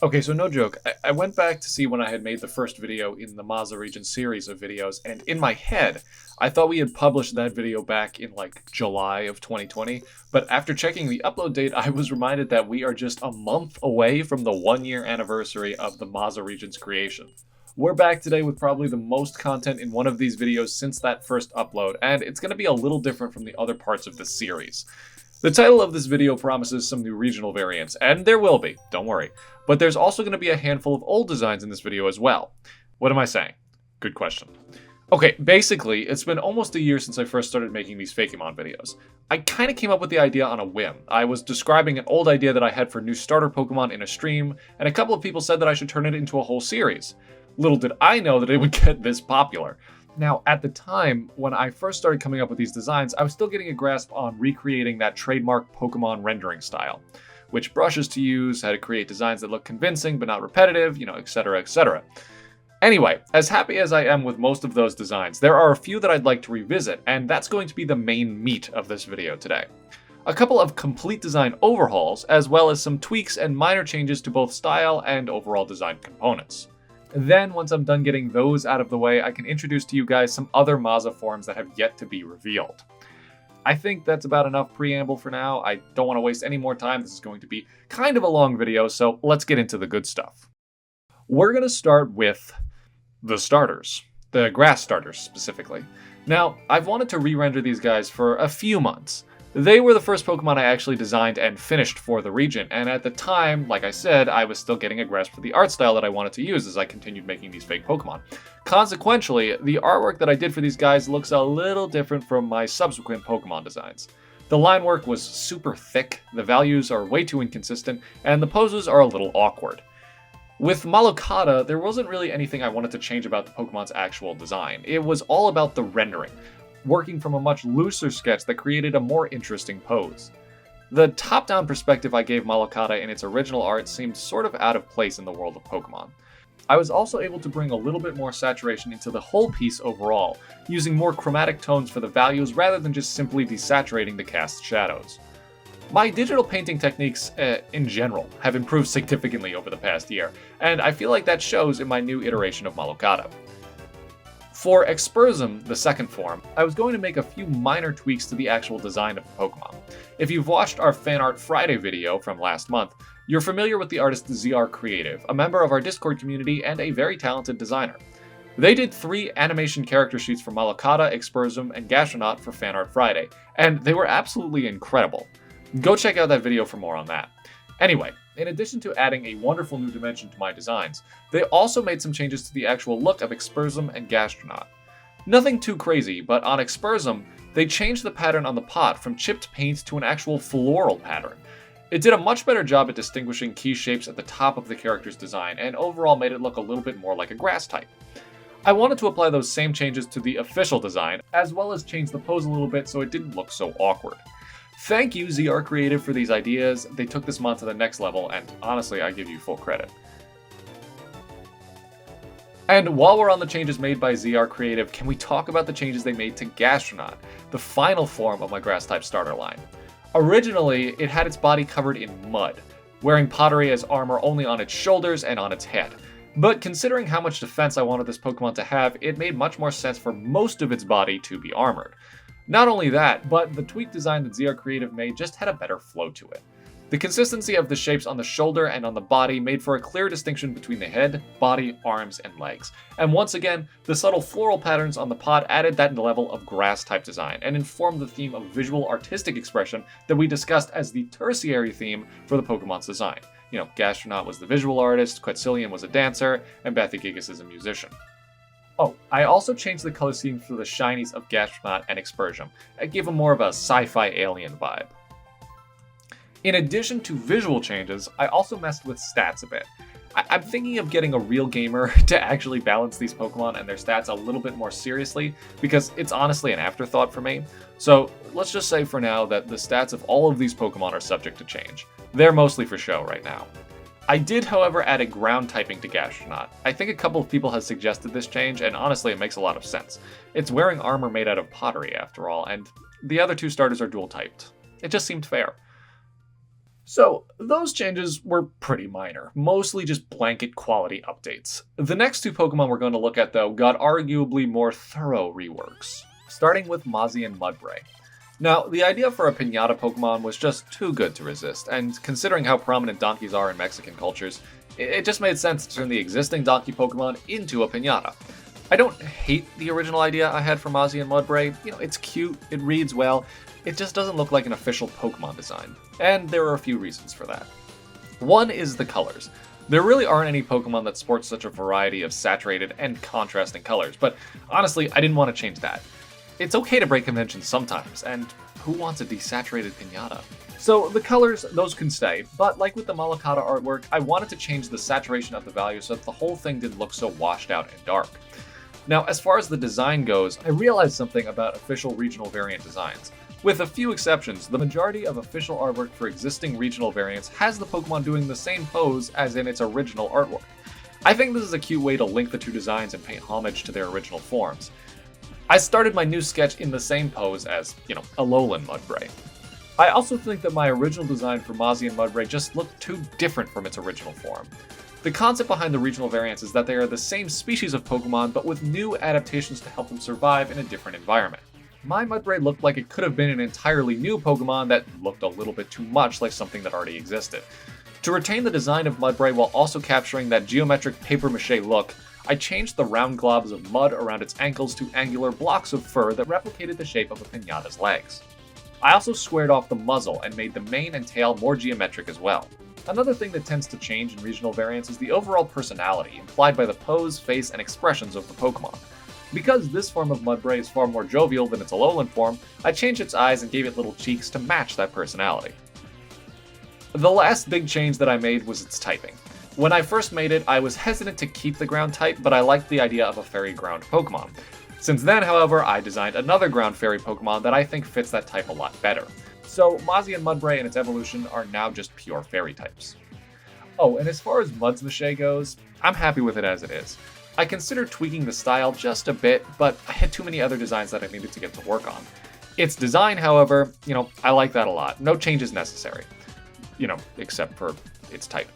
Okay, so no joke. I went back to see when I had made the first video in the Mazda region series of videos, and in my head, I thought we had published that video back in like July of 2020. But after checking the upload date, I was reminded that we are just a month away from the 1 year anniversary of the Mazda region's creation. We're back today with probably the most content in one of these videos since that first upload, and it's going to be a little different from the other parts of this series. The title of this video promises some new regional variants, and there will be, don't worry. But there's also going to be a handful of old designs in this video as well. What am I saying? Good question. Okay, basically, it's been almost a year since I first started making these Fakemon videos. I kind of came up with the idea on a whim. I was describing an old idea that I had for new starter Pokemon in a stream, and a couple of people said that I should turn it into a whole series. Little did I know that it would get this popular. Now, at the time, when I first started coming up with these designs, I was still getting a grasp on recreating that trademark Pokemon rendering style. Which brushes to use, how to create designs that look convincing but not repetitive, etc, etc. Anyway, as happy as I am with most of those designs, there are a few that I'd like to revisit, and that's going to be the main meat of this video today. A couple of complete design overhauls, as well as some tweaks and minor changes to both style and overall design components. Then, once I'm done getting those out of the way, I can introduce to you guys some other Mazda forms that have yet to be revealed. I think that's about enough preamble for now. I don't want to waste any more time. This is going to be kind of a long video, so let's get into the good stuff. We're going to start with the starters, the grass starters specifically. Now, I've wanted to re-render these guys for a few months. They were the first Pokemon I actually designed and finished for the region, and at the time, like I said, I was still getting a grasp for the art style that I wanted to use as I continued making these fake Pokemon. Consequently, the artwork that I did for these guys looks a little different from my subsequent Pokemon designs. The line work was super thick, the values are way too inconsistent, and the poses are a little awkward. With Malokata, there wasn't really anything I wanted to change about the Pokemon's actual design. It was all about the rendering, working from a much looser sketch that created a more interesting pose. The top-down perspective I gave Malokata in its original art seemed sort of out of place in the world of Pokemon. I was also able to bring a little bit more saturation into the whole piece overall, using more chromatic tones for the values rather than just simply desaturating the cast shadows. My digital painting techniques, in general, have improved significantly over the past year, and I feel like that shows in my new iteration of Malokata. For Expursum, the second form, I was going to make a few minor tweaks to the actual design of the Pokemon. If you've watched our Fan Art Friday video from last month, you're familiar with the artist ZR Creative, a member of our Discord community and a very talented designer. They did 3 animation character sheets for Malokata, Expursum, and Gastronaut for Fan Art Friday, and they were absolutely incredible. Go check out that video for more on that. Anyway, in addition to adding a wonderful new dimension to my designs, they also made some changes to the actual look of Expursum and Gastronaut. Nothing too crazy, but on Expursum, they changed the pattern on the pot from chipped paint to an actual floral pattern. It did a much better job at distinguishing key shapes at the top of the character's design, and overall made it look a little bit more like a grass type. I wanted to apply those same changes to the official design, as well as change the pose a little bit so it didn't look so awkward. Thank you, ZR Creative, for these ideas. They took this mod to the next level, and honestly, I give you full credit. And while we're on the changes made by ZR Creative, can we talk about the changes they made to Gastronaut, the final form of my grass-type starter line? Originally, it had its body covered in mud, wearing pottery as armor only on its shoulders and on its head. But considering how much defense I wanted this Pokemon to have, it made much more sense for most of its body to be armored. Not only that, but the tweaked design that ZR Creative made just had a better flow to it. The consistency of the shapes on the shoulder and on the body made for a clear distinction between the head, body, arms, and legs. And once again, the subtle floral patterns on the pod added that level of grass-type design and informed the theme of visual artistic expression that we discussed as the tertiary theme for the Pokemon's design. Gastronaut was the visual artist, Quetzillian was a dancer, and Bathygigas is a musician. Oh, I also changed the color scheme for the shinies of Gastronaut and Expursum. It gave them more of a sci-fi alien vibe. In addition to visual changes, I also messed with stats a bit. I'm thinking of getting a real gamer to actually balance these Pokemon and their stats a little bit more seriously, because it's honestly an afterthought for me. So let's just say for now that the stats of all of these Pokemon are subject to change. They're mostly for show right now. I did, however, add a ground typing to Gastronaut. I think a couple of people have suggested this change, and honestly it makes a lot of sense. It's wearing armor made out of pottery after all, and the other 2 starters are dual typed. It just seemed fair. So, those changes were pretty minor, mostly just blanket quality updates. The next two Pokemon we're going to look at, though, got arguably more thorough reworks, starting with Mezian Mudbray. Now, the idea for a Piñata Pokemon was just too good to resist, and considering how prominent donkeys are in Mexican cultures, it just made sense to turn the existing donkey Pokemon into a Piñata. I don't hate the original idea I had for Mezian Mudbray. It's cute, it reads well, it just doesn't look like an official Pokemon design. And there are a few reasons for that. One is the colors. There really aren't any Pokemon that sport such a variety of saturated and contrasting colors, but honestly, I didn't want to change that. It's okay to break conventions sometimes, and who wants a desaturated Piñata? So the colors, those can stay, but like with the Malakata artwork, I wanted to change the saturation of the value so that the whole thing didn't look so washed out and dark. Now, as far as the design goes, I realized something about official regional variant designs. With a few exceptions, the majority of official artwork for existing regional variants has the Pokemon doing the same pose as in its original artwork. I think this is a cute way to link the two designs and pay homage to their original forms. I started my new sketch in the same pose as, Alolan Mudbray. I also think that my original design for Mezian Mudbray just looked too different from its original form. The concept behind the regional variants is that they are the same species of Pokemon, but with new adaptations to help them survive in a different environment. My Mudbray looked like it could have been an entirely new Pokemon that looked a little bit too much like something that already existed. To retain the design of Mudbray while also capturing that geometric papier-mâché look, I changed the round globs of mud around its ankles to angular blocks of fur that replicated the shape of a Piñata's legs. I also squared off the muzzle and made the mane and tail more geometric as well. Another thing that tends to change in regional variants is the overall personality implied by the pose, face, and expressions of the Pokemon. Because this form of Mudbray is far more jovial than its Alolan form, I changed its eyes and gave it little cheeks to match that personality. The last big change that I made was its typing. When I first made it, I was hesitant to keep the ground type, but I liked the idea of a fairy ground Pokemon. Since then, however, I designed another ground fairy Pokemon that I think fits that type a lot better. So Mezian Mudbray and its evolution are now just pure fairy types. Oh, and as far as Mud's Maché goes, I'm happy with it as it is. I considered tweaking the style just a bit, but I had too many other designs that I needed to get to work on. Its design, however, I like that a lot. No changes necessary. Except for its type.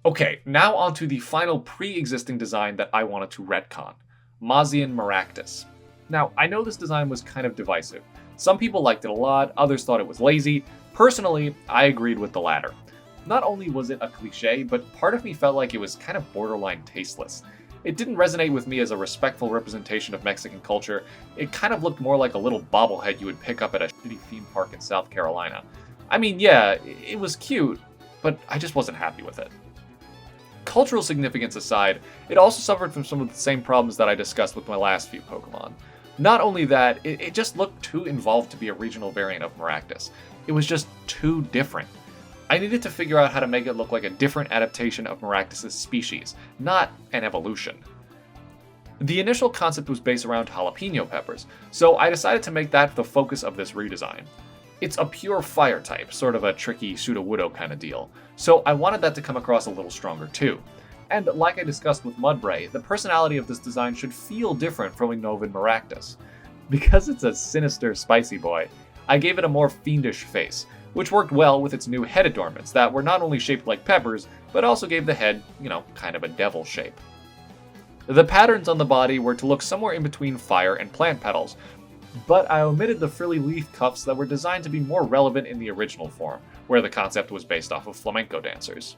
Okay, now onto the final pre-existing design that I wanted to retcon. Mezian Miractus. Now, I know this design was kind of divisive. Some people liked it a lot, others thought it was lazy. Personally, I agreed with the latter. Not only was it a cliché, but part of me felt like it was kind of borderline tasteless. It didn't resonate with me as a respectful representation of Mexican culture. It kind of looked more like a little bobblehead you would pick up at a shitty theme park in South Carolina. I mean, yeah, it was cute, but I just wasn't happy with it. Cultural significance aside, it also suffered from some of the same problems that I discussed with my last few Pokemon. Not only that, it just looked too involved to be a regional variant of Miractus. It was just too different. I needed to figure out how to make it look like a different adaptation of Miractus' species, not an evolution. The initial concept was based around jalapeno peppers, so I decided to make that the focus of this redesign. It's a pure fire type, sort of a tricky Sudowoodo kind of deal, so I wanted that to come across a little stronger too. And like I discussed with Mudbray, the personality of this design should feel different from Unnovan Miractus. Because it's a sinister, spicy boy, I gave it a more fiendish face, which worked well with its new head adornments that were not only shaped like peppers, but also gave the head, kind of a devil shape. The patterns on the body were to look somewhere in between fire and plant petals, but I omitted the frilly leaf cuffs that were designed to be more relevant in the original form, where the concept was based off of flamenco dancers.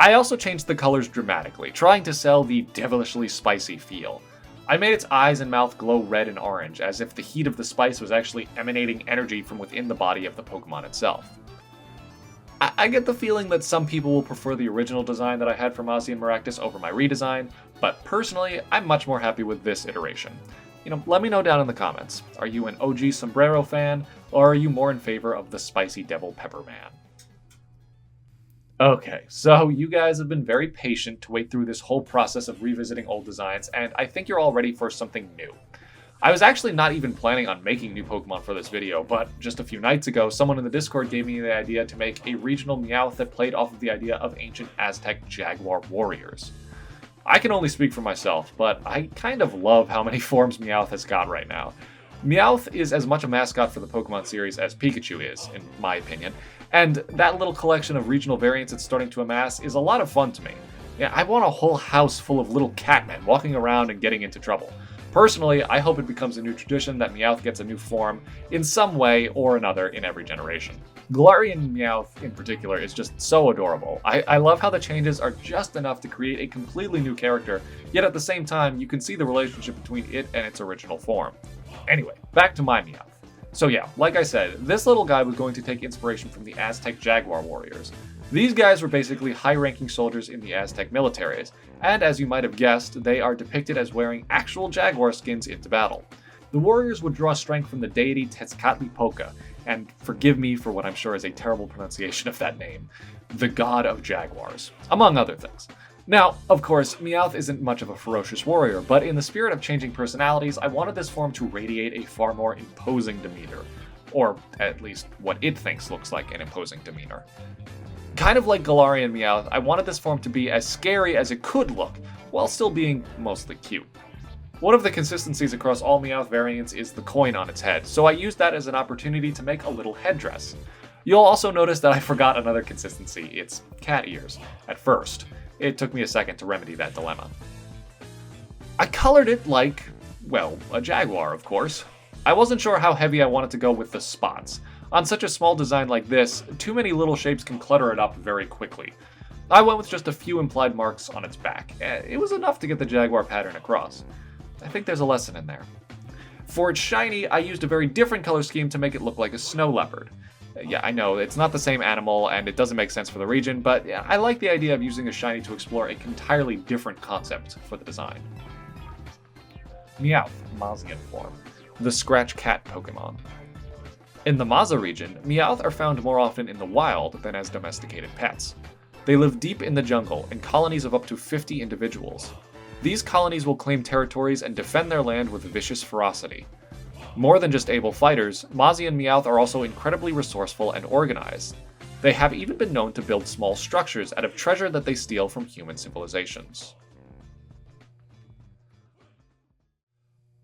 I also changed the colors dramatically, trying to sell the devilishly spicy feel. I made its eyes and mouth glow red and orange, as if the heat of the spice was actually emanating energy from within the body of the Pokemon itself. I get the feeling that some people will prefer the original design that I had for Mezian Miractus over my redesign, but personally, I'm much more happy with this iteration. Let me know down in the comments. Are you an OG Sombrero fan, or are you more in favor of the spicy devil pepper man? Okay, so you guys have been very patient to wait through this whole process of revisiting old designs, and I think you're all ready for something new. I was actually not even planning on making new Pokemon for this video, but just a few nights ago, someone in the Discord gave me the idea to make a regional Meowth that played off of the idea of ancient Aztec jaguar warriors. I can only speak for myself, but I kind of love how many forms Meowth has got right now. Meowth is as much a mascot for the Pokemon series as Pikachu is, in my opinion, and that little collection of regional variants it's starting to amass is a lot of fun to me. Yeah, I want a whole house full of little catmen walking around and getting into trouble. Personally, I hope it becomes a new tradition that Meowth gets a new form in some way or another in every generation. Galarian Meowth, in particular, is just so adorable. I love how the changes are just enough to create a completely new character, yet at the same time, you can see the relationship between it and its original form. Anyway, back to my Meowth. So yeah, like I said, this little guy was going to take inspiration from the Aztec Jaguar warriors. These guys were basically high-ranking soldiers in the Aztec militaries, and as you might have guessed, they are depicted as wearing actual jaguar skins into battle. The warriors would draw strength from the deity Tezcatlipoca, and forgive me for what I'm sure is a terrible pronunciation of that name, the god of jaguars, among other things. Now, of course, Meowth isn't much of a ferocious warrior, but in the spirit of changing personalities, I wanted this form to radiate a far more imposing demeanor, or at least what it thinks looks like an imposing demeanor. Kind of like Galarian Meowth, I wanted this form to be as scary as it could look, while still being mostly cute. One of the consistencies across all Meowth variants is the coin on its head, so I used that as an opportunity to make a little headdress. You'll also notice that I forgot another consistency, it's cat ears, at first. It took me a second to remedy that dilemma. I colored it like, well, a jaguar, of course. I wasn't sure how heavy I wanted to go with the spots. On such a small design like this, too many little shapes can clutter it up very quickly. I went with just a few implied marks on its back. It was enough to get the jaguar pattern across. I think there's a lesson in there. For its shiny, I used a very different color scheme to make it look like a snow leopard. Yeah, I know, it's not the same animal and it doesn't make sense for the region, but I like the idea of using a shiny to explore an entirely different concept for the design. Meowth, Mezian form. The Scratch Cat Pokemon. In the Mozza region, Meowth are found more often in the wild than as domesticated pets. They live deep in the jungle in colonies of up to 50 individuals. These colonies will claim territories and defend their land with vicious ferocity. More than just able fighters, Mozzy and Meowth are also incredibly resourceful and organized. They have even been known to build small structures out of treasure that they steal from human civilizations.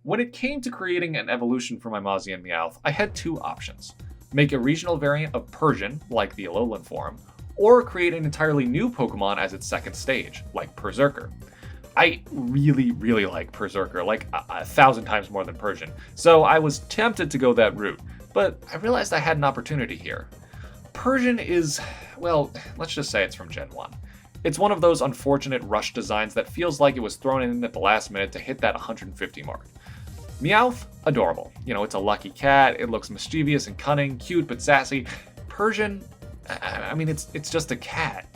When it came to creating an evolution for my Mozzy and Meowth, I had two options. Make a regional variant of Persian, like the Alolan form, or create an entirely new Pokemon as its second stage, like Berserker. I really like Berserker, like 1,000 times more than Persian, so I was tempted to go that route, but I realized I had an opportunity here. Persian is, well, let's just say it's from Gen 1. It's one of those unfortunate rush designs that feels like it was thrown in at the last minute to hit that 150 mark. Meowth, adorable. You know, it's a lucky cat, it looks mischievous and cunning, cute but sassy. Persian, I mean, it's just a cat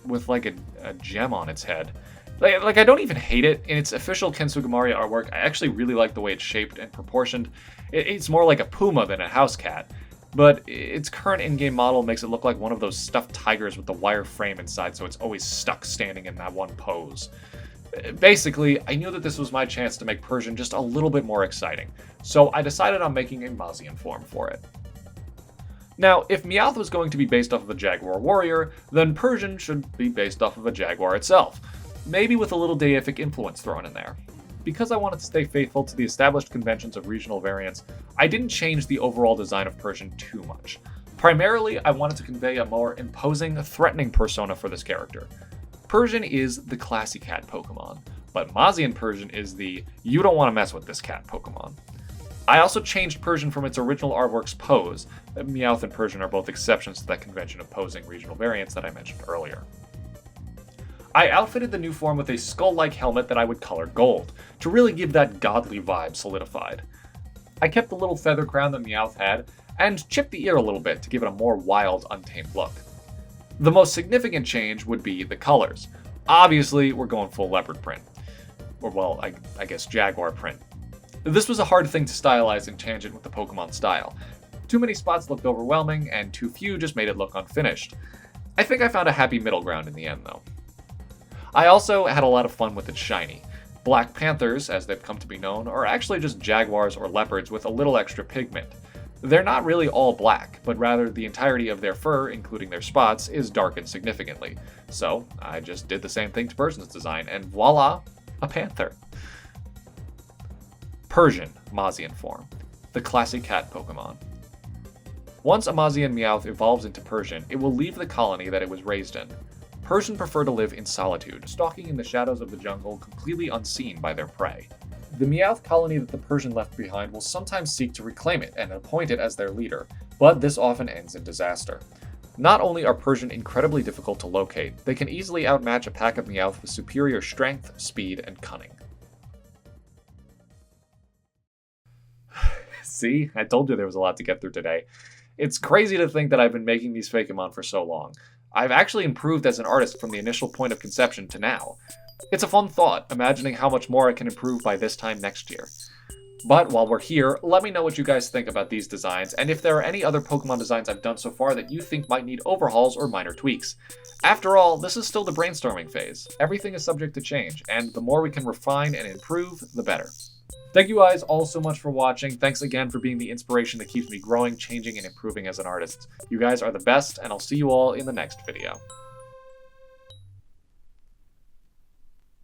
with like a gem on its head. Like, I don't even hate it. In its official Ken Sugimori artwork, I actually really like the way it's shaped and proportioned. It's more like a puma than a house cat. But its current in-game model makes it look like one of those stuffed tigers with the wire frame inside, so it's always stuck standing in that one pose. Basically, I knew that this was my chance to make Persian just a little bit more exciting, so I decided on making a Mezian form for it. Now, if Meowth was going to be based off of a Jaguar warrior, then Persian should be based off of a Jaguar itself, maybe with a little deific influence thrown in there. Because I wanted to stay faithful to the established conventions of regional variants, I didn't change the overall design of Persian too much. Primarily, I wanted to convey a more imposing, threatening persona for this character. Persian is the classy cat Pokemon, but Mezian Persian is the you don't want to mess with this cat Pokemon. I also changed Persian from its original artwork's pose. Meowth and Persian are both exceptions to that convention of posing regional variants that I mentioned earlier. I outfitted the new form with a skull-like helmet that I would color gold, to really give that godly vibe solidified. I kept the little feather crown that Meowth had, and chipped the ear a little bit to give it a more wild, untamed look. The most significant change would be the colors. Obviously, we're going full leopard print. Or well, I guess jaguar print. This was a hard thing to stylize in tangent with the Pokemon style. Too many spots looked overwhelming, and too few just made it look unfinished. I think I found a happy middle ground in the end, though. I also had a lot of fun with its shiny. Black Panthers, as they've come to be known, are actually just jaguars or leopards with a little extra pigment. They're not really all black, but rather the entirety of their fur, including their spots, is darkened significantly. So I just did the same thing to Persian's design, and voila, a panther. Persian Mozzian form, the classic cat Pokemon. Once a Mezian Meowth evolves into Persian, it will leave the colony that it was raised in. Persian prefer to live in solitude, stalking in the shadows of the jungle completely unseen by their prey. The Meowth colony that the Persian left behind will sometimes seek to reclaim it and appoint it as their leader, but this often ends in disaster. Not only are Persian incredibly difficult to locate, they can easily outmatch a pack of Meowth with superior strength, speed, and cunning. See? I told you there was a lot to get through today. It's crazy to think that I've been making these Fakemon for so long. I've actually improved as an artist from the initial point of conception to now. It's a fun thought, imagining how much more I can improve by this time next year. But while we're here, let me know what you guys think about these designs, and if there are any other Pokemon designs I've done so far that you think might need overhauls or minor tweaks. After all, this is still the brainstorming phase. Everything is subject to change, and the more we can refine and improve, the better. Thank you guys all so much for watching. Thanks again for being the inspiration that keeps me growing, changing, and improving as an artist. You guys are the best, and I'll see you all in the next video.